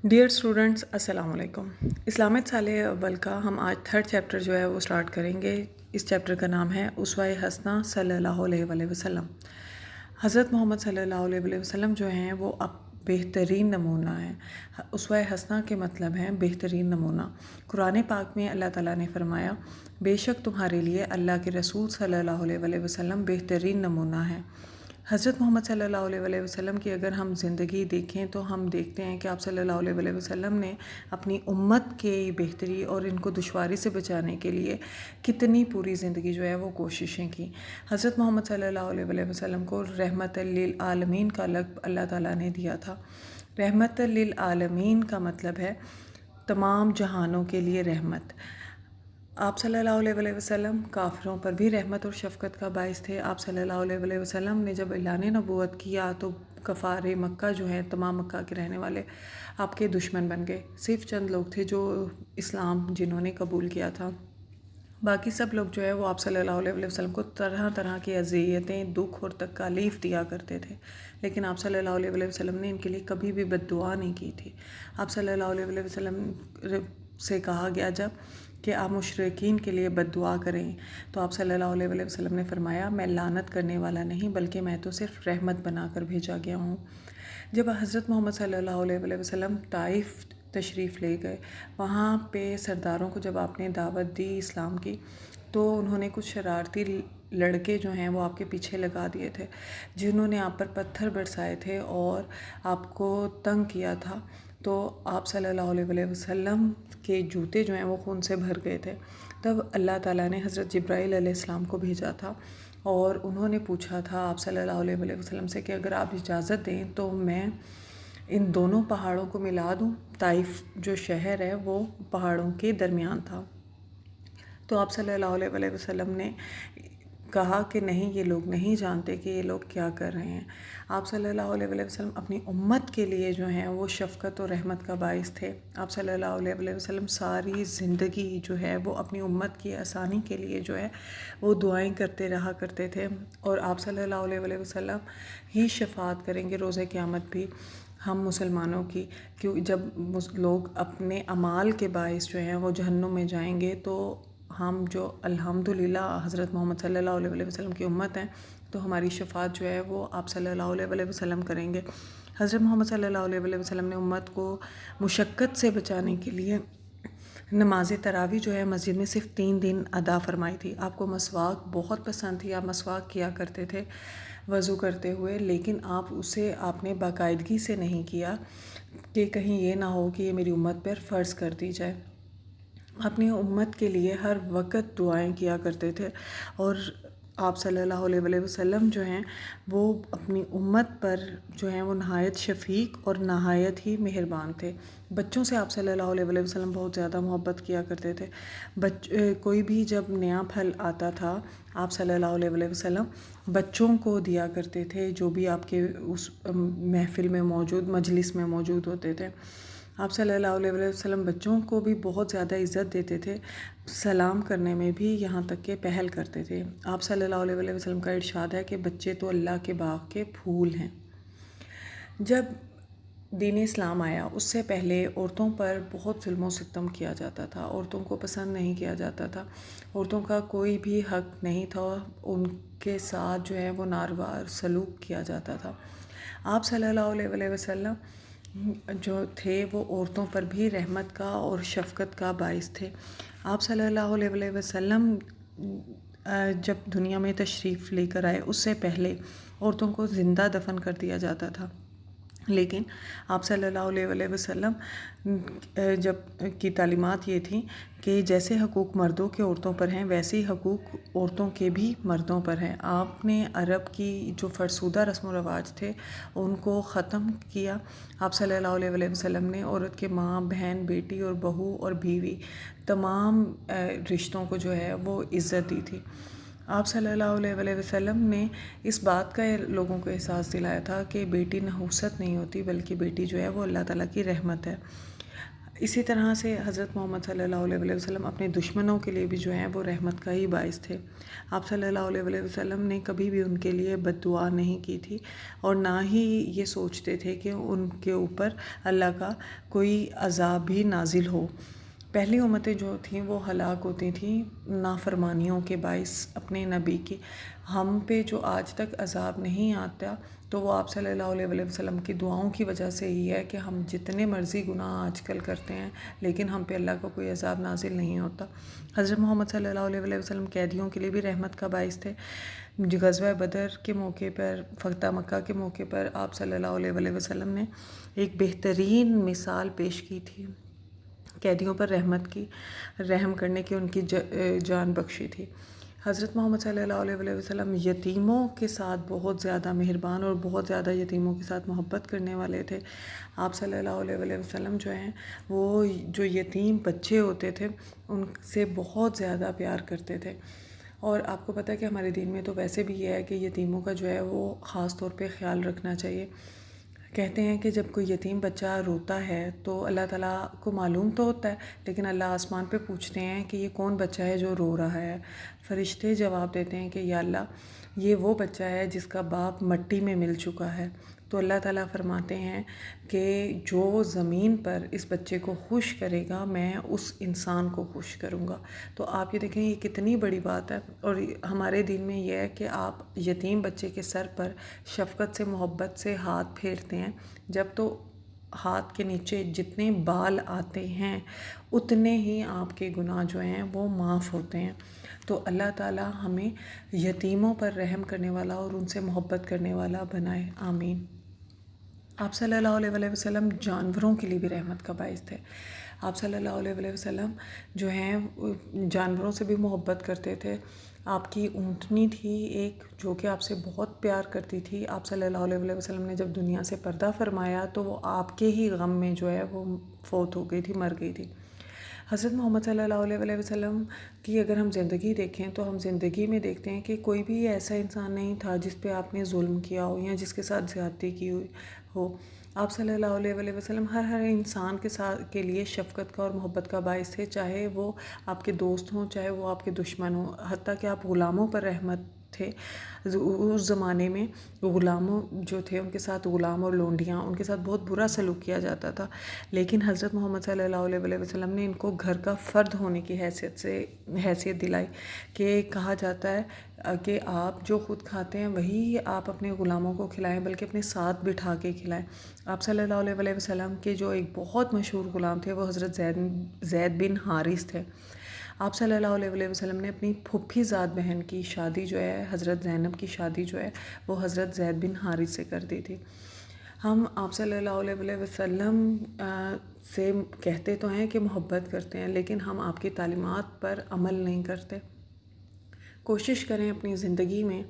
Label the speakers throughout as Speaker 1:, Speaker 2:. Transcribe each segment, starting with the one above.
Speaker 1: Dear students السلام علیکم۔ Islamic سال اول کا ہم آج تھرڈ چیپٹر جو ہے وہ سٹارٹ کریں گے۔ اس چیپٹر کا نام ہے اسوہ حسنہ صلی اللہ علیہ وآلہ وسلم۔ حضرت محمد صلی اللہ علیہ وآلہ وسلم جو ہیں وہ اب بہترین نمونہ ہیں۔ اسوہ حسنہ کے مطلب ہیں بہترین نمونہ۔ قرآن پاک میں اللہ تعالیٰ نے فرمایا بے شک تمہارے لیے اللہ کے رسول صلی اللہ علیہ وآلہ وسلم بہترین نمونہ ہیں۔ حضرت محمد صلی اللہ علیہ وآلہ وسلم کی اگر ہم زندگی دیکھیں تو ہم دیکھتے ہیں کہ آپ صلی اللہ علیہ وآلہ وسلم نے اپنی امت کے بہتری اور ان کو دشواری سے بچانے کے لیے کتنی پوری زندگی جو ہے وہ کوششیں کی۔ حضرت محمد صلی اللہ علیہ وآلہ وسلم کو رحمت للعالمین کا لقب اللہ تعالیٰ نے دیا تھا۔ رحمت للعالمین کا مطلب ہے تمام جہانوں کے لیے رحمت۔ آپ صلی اللہ علیہ وآلہ وسلم کافروں پر بھی رحمت اور شفقت کا باعث تھے۔ آپ صلی اللہ علیہ وآلہ وسلم نے جب اعلان نبوت کیا تو کفار مکہ جو ہیں تمام مکہ کے رہنے والے آپ کے دشمن بن گئے۔ صرف چند لوگ تھے جو اسلام جنہوں نے قبول کیا تھا، باقی سب لوگ جو ہے وہ آپ صلی اللہ علیہ وآلہ وسلم کو طرح طرح کی اذیتیں، دکھ اور تکالیف دیا کرتے تھے، لیکن آپ صلی اللہ علیہ وآلہ وسلم نے ان کے لیے کبھی بھی بد دعا نہیں کی تھی۔ آپ صلی اللہ علیہ وآلہ وسلم سے کہا گیا جب کہ آپ مشرکین کے لیے بد دعا کریں تو آپ صلی اللہ علیہ وآلہ وسلم نے فرمایا میں لعنت کرنے والا نہیں بلکہ میں تو صرف رحمت بنا کر بھیجا گیا ہوں۔ جب حضرت محمد صلی اللہ علیہ وآلہ وسلم طائف تشریف لے گئے، وہاں پہ سرداروں کو جب آپ نے دعوت دی اسلام کی تو انہوں نے کچھ شرارتی لڑکے جو ہیں وہ آپ کے پیچھے لگا دیے تھے، جنہوں نے آپ پر پتھر برسائے تھے اور آپ کو تنگ کیا تھا۔ تو آپ صلی اللہ علیہ وآلہ وسلم کے جوتے جو ہیں وہ خون سے بھر گئے تھے۔ تب اللہ تعالیٰ نے حضرت جبرائیل علیہ السلام کو بھیجا تھا اور انہوں نے پوچھا تھا آپ صلی اللہ علیہ وآلہ وسلم سے کہ اگر آپ اجازت دیں تو میں ان دونوں پہاڑوں کو ملا دوں۔ طائف جو شہر ہے وہ پہاڑوں کے درمیان تھا۔ تو آپ صلی اللہ علیہ وآلہ وسلم نے کہا کہ نہیں، یہ لوگ نہیں جانتے کہ یہ لوگ کیا کر رہے ہیں۔ آپ صلی اللہ علیہ وآلہ وسلم اپنی امت کے لیے جو ہیں وہ شفقت اور رحمت کا باعث تھے۔ آپ صلی اللہ علیہ وآلہ وسلم ساری زندگی جو ہے وہ اپنی امت کی آسانی کے لیے جو ہے وہ دعائیں کرتے رہا کرتے تھے، اور آپ صلی اللہ علیہ وآلہ وسلم ہی شفاعت کریں گے روز قیامت بھی ہم مسلمانوں کی، کیوں جب لوگ اپنے اعمال کے باعث جو ہیں وہ جہنم میں جائیں گے تو ہم جو الحمدللہ حضرت محمد صلی اللہ علیہ وآلہ وسلم کی امت ہیں تو ہماری شفاعت جو ہے وہ آپ صلی اللہ علیہ وآلہ وسلم کریں گے۔ حضرت محمد صلی اللہ علیہ وآلہ وسلم نے امت کو مشقت سے بچانے کے لیے نماز تراویح جو ہے مسجد میں صرف 3 دن ادا فرمائی تھی۔ آپ کو مسواک بہت پسند تھی، آپ مسواک کیا کرتے تھے وضو کرتے ہوئے، لیکن آپ نے باقاعدگی سے نہیں کیا کہ کہیں یہ نہ ہو کہ یہ میری امت پر فرض کر دی جائے۔ اپنی امت کے لیے ہر وقت دعائیں کیا کرتے تھے، اور آپ صلی اللہ علیہ وآلہ وسلم جو ہیں وہ اپنی امت پر جو ہیں وہ نہایت شفیق اور نہایت ہی مہربان تھے۔ بچوں سے آپ صلی اللہ علیہ وآلہ وسلم بہت زیادہ محبت کیا کرتے تھے۔ کوئی بھی جب نیا پھل آتا تھا آپ صلی اللہ علیہ وآلہ وسلم بچوں کو دیا کرتے تھے، جو بھی آپ کے اس محفل میں موجود مجلس میں موجود ہوتے تھے۔ آپ صلی اللہ علیہ وآلہ وسلم بچوں کو بھی بہت زیادہ عزت دیتے تھے، سلام کرنے میں بھی یہاں تک کہ پہل کرتے تھے۔ آپ صلی اللہ علیہ وآلہ وسلم کا ارشاد ہے کہ بچے تو اللہ کے باغ کے پھول ہیں۔ جب دین اسلام آیا اس سے پہلے عورتوں پر بہت ظلم و ستم کیا جاتا تھا، عورتوں کو پسند نہیں کیا جاتا تھا، عورتوں کا کوئی بھی حق نہیں تھا، ان کے ساتھ جو ہے وہ ناروا سلوک کیا جاتا تھا۔ آپ صلی اللہ علیہ وآلہ وسلم جو تھے وہ عورتوں پر بھی رحمت کا اور شفقت کا باعث تھے۔ آپ صلی اللہ علیہ وآلہ وسلم جب دنیا میں تشریف لے کر آئے اس سے پہلے عورتوں کو زندہ دفن کر دیا جاتا تھا، لیکن آپ صلی اللہ علیہ وآلہ وسلم جب کی تعلیمات یہ تھیں کہ جیسے حقوق مردوں کے عورتوں پر ہیں ویسے ہی حقوق عورتوں کے بھی مردوں پر ہیں۔ آپ نے عرب کی جو فرسودہ رسم و رواج تھے ان کو ختم کیا۔ آپ صلی اللہ علیہ وآلہ وسلم نے عورت کے ماں، بہن، بیٹی اور بہو اور بیوی تمام رشتوں کو جو ہے وہ عزت دی تھی۔ آپ صلی اللہ علیہ وآلہ وسلم نے اس بات کا لوگوں کو احساس دلایا تھا کہ بیٹی نحوست نہیں ہوتی بلکہ بیٹی جو ہے وہ اللہ تعالیٰ کی رحمت ہے۔ اسی طرح سے حضرت محمد صلی اللہ علیہ وسلم اپنے دشمنوں کے لیے بھی جو ہیں وہ رحمت کا ہی باعث تھے۔ آپ صلی اللہ علیہ وسلم نے کبھی بھی ان کے لیے بد دعا نہیں کی تھی، اور نہ ہی یہ سوچتے تھے کہ ان کے اوپر اللہ کا کوئی عذاب بھی نازل ہو۔ پہلی امتیں جو تھیں وہ ہلاک ہوتی تھیں نافرمانیوں کے باعث اپنے نبی کی۔ ہم پہ جو آج تک عذاب نہیں آتا تو وہ آپ صلی اللہ علیہ وسلم کی دعاؤں کی وجہ سے ہی ہے کہ ہم جتنے مرضی گناہ آج کل کرتے ہیں لیکن ہم پہ اللہ کا کوئی عذاب نازل نہیں ہوتا۔ حضرت محمد صلی اللہ علیہ وسلم قیدیوں کے لیے بھی رحمت کا باعث تھے۔ غزوہ بدر کے موقع پر، فتح مکہ کے موقع پر آپ صلی اللہ علیہ وسلم نے ایک بہترین مثال پیش کی تھی، قیدیوں پر رحمت کی، رحم کرنے کی، ان کی جان بخشی تھی۔ حضرت محمد صلی اللہ علیہ وسلم یتیموں کے ساتھ بہت زیادہ مہربان اور بہت زیادہ یتیموں کے ساتھ محبت کرنے والے تھے۔ آپ صلی اللہ علیہ وسلم جو ہیں وہ جو یتیم بچے ہوتے تھے ان سے بہت زیادہ پیار کرتے تھے۔ اور آپ کو پتہ ہے کہ ہمارے دین میں تو ویسے بھی یہ ہے کہ یتیموں کا جو ہے وہ خاص طور پہ خیال رکھنا چاہیے۔ کہتے ہیں کہ جب کوئی یتیم بچہ روتا ہے تو اللہ تعالیٰ کو معلوم تو ہوتا ہے، لیکن اللہ آسمان پہ پوچھتے ہیں کہ یہ کون بچہ ہے جو رو رہا ہے۔ فرشتے جواب دیتے ہیں کہ یا اللہ یہ وہ بچہ ہے جس کا باپ مٹی میں مل چکا ہے۔ تو اللہ تعالیٰ فرماتے ہیں کہ جو زمین پر اس بچے کو خوش کرے گا میں اس انسان کو خوش کروں گا۔ تو آپ یہ دیکھیں یہ کتنی بڑی بات ہے، اور ہمارے دین میں یہ ہے کہ آپ یتیم بچے کے سر پر شفقت سے، محبت سے ہاتھ پھیرتے ہیں، جب تو ہاتھ کے نیچے جتنے بال آتے ہیں اتنے ہی آپ کے گناہ جو ہیں وہ معاف ہوتے ہیں۔ تو اللہ تعالیٰ ہمیں یتیموں پر رحم کرنے والا اور ان سے محبت کرنے والا بنائے، آمین۔ آپ صلی اللہ علیہ وسلم جانوروں کے لیے بھی رحمت کا باعث تھے۔ آپ صلی اللہ علیہ وسلم جو ہیں جانوروں سے بھی محبت کرتے تھے۔ آپ کی اونٹنی تھی ایک جو کہ آپ سے بہت پیار کرتی تھی۔ آپ صلی اللہ علیہ وسلم نے جب دنیا سے پردہ فرمایا تو وہ آپ کے ہی غم میں جو ہے وہ فوت ہو گئی تھی، مر گئی تھی۔ حضرت محمد صلی اللہ علیہ وسلم کی اگر ہم زندگی دیکھیں تو ہم زندگی میں دیکھتے ہیں کہ کوئی بھی ایسا انسان نہیں تھا جس پہ آپ نے ظلم کیا ہو یا جس کے ساتھ زیادتی کی ہوئی ہو۔ آپ صلی اللہ علیہ وسلم ہر انسان کے لیے شفقت کا اور محبت کا باعث تھے، چاہے وہ آپ کے دوست ہوں، چاہے وہ آپ کے دشمن ہوں، حتیٰ کہ آپ غلاموں پر رحمت تھے۔ اس زمانے میں غلاموں جو تھے ان کے ساتھ، غلام اور لونڈیاں، ان کے ساتھ بہت برا سلوک کیا جاتا تھا، لیکن حضرت محمد صلی اللہ علیہ وسلم نے ان کو گھر کا فرد ہونے کی حیثیت دلائی، کہ کہا جاتا ہے کہ آپ جو خود کھاتے ہیں وہی آپ اپنے غلاموں کو کھلائیں، بلکہ اپنے ساتھ بٹھا کے کھلائیں۔ آپ صلی اللہ علیہ وسلم کے جو ایک بہت مشہور غلام تھے وہ حضرت زید بن حارث تھے۔ آپ صلی اللہ علیہ وسلم نے اپنی پھوپھی زاد بہن کی شادی جو ہے، حضرت زینب کی شادی جو ہے وہ حضرت زید بن حارث سے کر دی تھی۔ ہم آپ صلی اللہ علیہ وسلم سے کہتے تو ہیں کہ محبت کرتے ہیں، لیکن ہم آپ کی تعلیمات پر عمل نہیں کرتے۔ کوشش کریں اپنی زندگی میں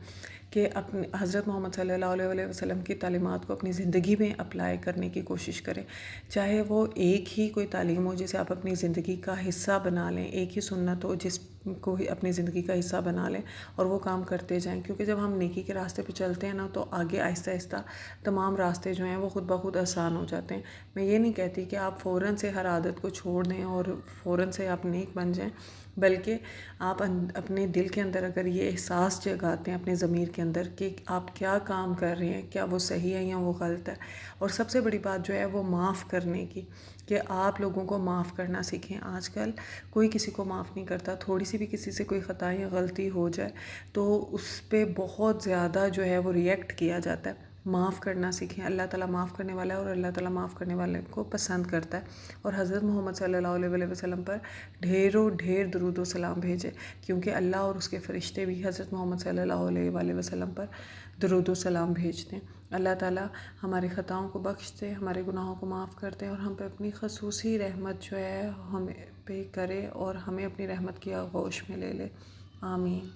Speaker 1: کہ حضرت محمد صلی اللہ علیہ وسلم کی تعلیمات کو اپنی زندگی میں اپلائی کرنے کی کوشش کریں، چاہے وہ ایک ہی کوئی تعلیم ہو جسے آپ اپنی زندگی کا حصہ بنا لیں، ایک ہی سنت ہو جس کو اپنی زندگی کا حصہ بنا لیں اور وہ کام کرتے جائیں، کیونکہ جب ہم نیکی کے راستے پہ چلتے ہیں نا تو آگے آہستہ آہستہ تمام راستے جو ہیں وہ خود بخود آسان ہو جاتے ہیں۔ میں یہ نہیں کہتی کہ آپ فوراً سے ہر عادت کو چھوڑ دیں اور فوراً سے آپ نیک بن جائیں، بلکہ آپ اپنے دل کے اندر اگر یہ احساس جگاتے ہیں اپنے ضمیر کے اندر کہ آپ کیا کام کر رہے ہیں، کیا وہ صحیح ہے یا وہ غلط ہے، اور سب سے بڑی بات جو ہے وہ معاف کرنے کی، کہ آپ لوگوں کو معاف کرنا سیکھیں۔ آج کل کوئی کسی کو معاف نہیں کرتا، تھوڑی سی بھی کسی سے کوئی خطا یا غلطی ہو جائے تو اس پہ بہت زیادہ جو ہے وہ ریئیکٹ کیا جاتا ہے۔ معاف کرنا سیکھیں، اللہ تعالیٰ معاف کرنے والا ہے اور اللہ تعالیٰ معاف کرنے والے کو پسند کرتا ہے۔ اور حضرت محمد صلی اللہ علیہ وسلم پر ڈھیروں ڈھیر درود و سلام بھیجے، کیونکہ اللہ اور اس کے فرشتے بھی حضرت محمد صلی اللہ علیہ وسلم پر درود و سلام بھیجتے ہیں۔ اللہ تعالیٰ ہماری خطاؤں کو بخش دے، ہمارے گناہوں کو معاف کر دے اور ہم پہ اپنی خصوصی رحمت جو ہے ہمیں پہ کرے اور ہمیں اپنی رحمت کی آغوش میں لے لے، آمین۔